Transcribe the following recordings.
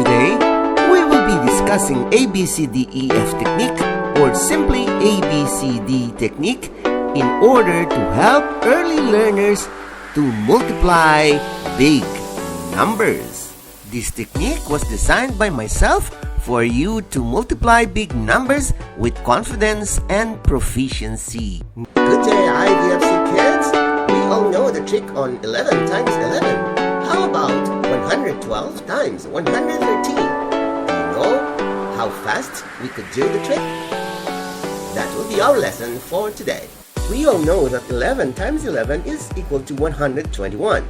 Today, we will be discussing ABCDEF technique or simply ABCD technique in order to help early learners to multiply big numbers. This technique was designed by myself for you to multiply big numbers with confidence and proficiency. Good day, IVFC kids! We all know the trick on 11 times 11. How about 112 times 113? Do you know how fast we could do the trick? That will be our lesson for today. We all know that 11 times 11 is equal to 121.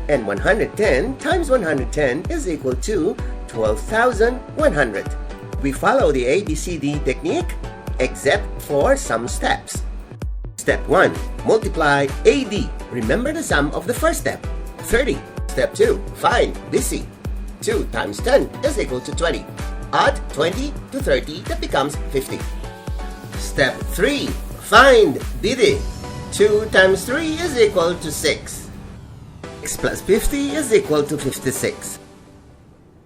And 110 times 110 is equal to 12,100. We follow the ABCD technique except for some steps. Step 1. Multiply AD. Remember the sum of the first step, 30. Step 2. Find BC. 2 times 10 is equal to 20. Add 20 to 30, that becomes 50. Step 3. Find BD. 2 times 3 is equal to 6. 6 plus 50 is equal to 56.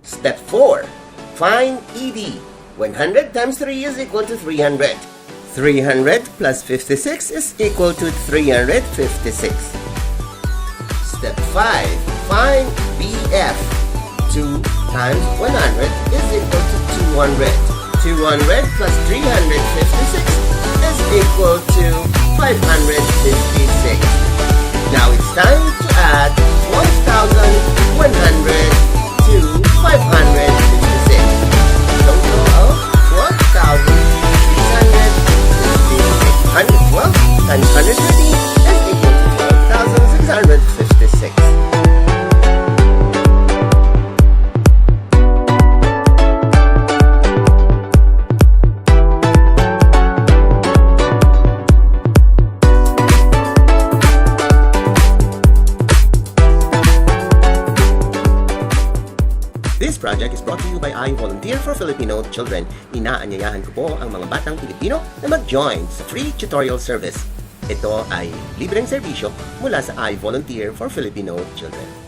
Step 4. Find ED. 100 times 3 is equal to 300. 300 plus 56 is equal to 356. Step 5. Find BF. 2 times 100 is equal to 200. 200 plus 356 is equal to 556. Now it's time to add 1,100 to 556. Total of 12,656. 112 times 130 is equal to 12,656. This project is brought to you by I Volunteer for Filipino Children. Inaanyayahan ko po ang mga batang Pilipino na mag-join sa free tutorial service. Ito ay libreng serbisyo mula sa I Volunteer for Filipino Children.